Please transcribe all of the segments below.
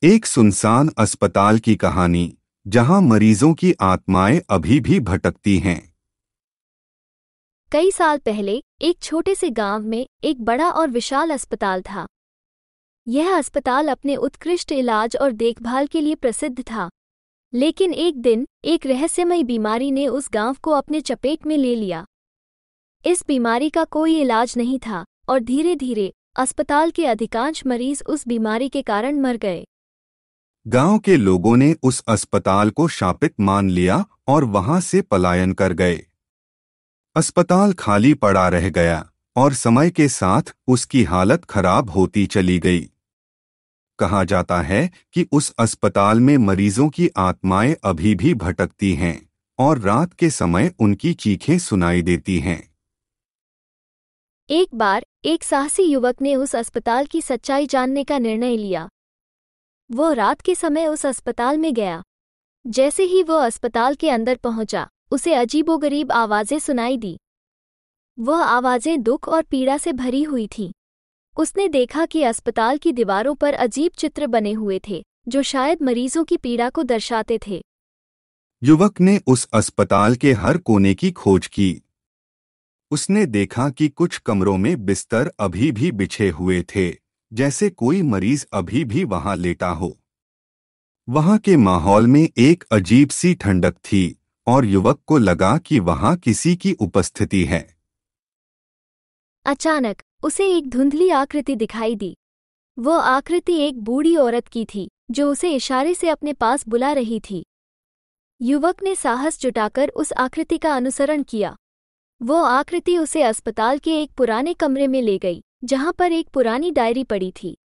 एक सुनसान अस्पताल की कहानी जहां मरीजों की आत्माएं अभी भी भटकती हैं। कई साल पहले एक छोटे से गांव में एक बड़ा और विशाल अस्पताल था। यह अस्पताल अपने उत्कृष्ट इलाज और देखभाल के लिए प्रसिद्ध था। लेकिन एक दिन एक रहस्यमयी बीमारी ने उस गांव को अपने चपेट में ले लिया। इस बीमारी का कोई इलाज नहीं था और धीरे धीरे अस्पताल के अधिकांश मरीज उस बीमारी के कारण मर गए। गांव के लोगों ने उस अस्पताल को शापित मान लिया और वहां से पलायन कर गए। अस्पताल खाली पड़ा रह गया और समय के साथ उसकी हालत खराब होती चली गई। कहा जाता है कि उस अस्पताल में मरीजों की आत्माएं अभी भी भटकती हैं और रात के समय उनकी चीखें सुनाई देती हैं। एक बार एक साहसी युवक ने उस अस्पताल की सच्चाई जानने का निर्णय लिया। वो रात के समय उस अस्पताल में गया। जैसे ही वो अस्पताल के अंदर पहुंचा, उसे अजीबोगरीब आवाजें सुनाई दी। वह आवाजें दुख और पीड़ा से भरी हुई थीं। उसने देखा कि अस्पताल की दीवारों पर अजीब चित्र बने हुए थे, जो शायद मरीजों की पीड़ा को दर्शाते थे। युवक ने उस अस्पताल के हर कोने की खोज की। उसने देखा कि कुछ कमरों में बिस्तर अभी भी बिछे हुए थे, जैसे कोई मरीज अभी भी वहां लेटा हो। वहां के माहौल में एक अजीब सी ठंडक थी और युवक को लगा कि वहां किसी की उपस्थिति है। अचानक उसे एक धुंधली आकृति दिखाई दी। वो आकृति एक बूढ़ी औरत की थी, जो उसे इशारे से अपने पास बुला रही थी। युवक ने साहस जुटाकर उस आकृति का अनुसरण किया। वो आकृति उसे अस्पताल के एक पुराने कमरे में ले गई, जहां पर एक पुरानी डायरी पड़ी थी।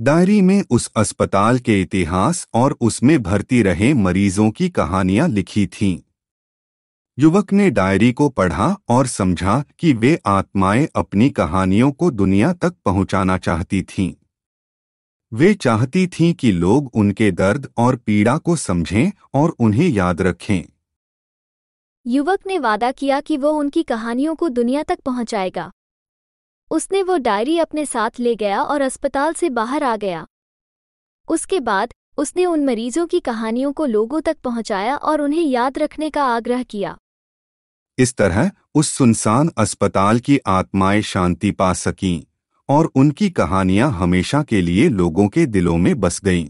डायरी में उस अस्पताल के इतिहास और उसमें भर्ती रहे मरीजों की कहानियां लिखी थीं। युवक ने डायरी को पढ़ा और समझा कि वे आत्माएं अपनी कहानियों को दुनिया तक पहुंचाना चाहती थीं। वे चाहती थीं कि लोग उनके दर्द और पीड़ा को समझें और उन्हें याद रखें। युवक ने वादा किया कि वो उनकी कहानियों को दुनिया तक पहुंचाएगा। उसने वो डायरी अपने साथ ले गया और अस्पताल से बाहर आ गया। उसके बाद उसने उन मरीजों की कहानियों को लोगों तक पहुंचाया और उन्हें याद रखने का आग्रह किया। इस तरह उस सुनसान अस्पताल की आत्माएं शांति पा सकीं और उनकी कहानियां हमेशा के लिए लोगों के दिलों में बस गईं।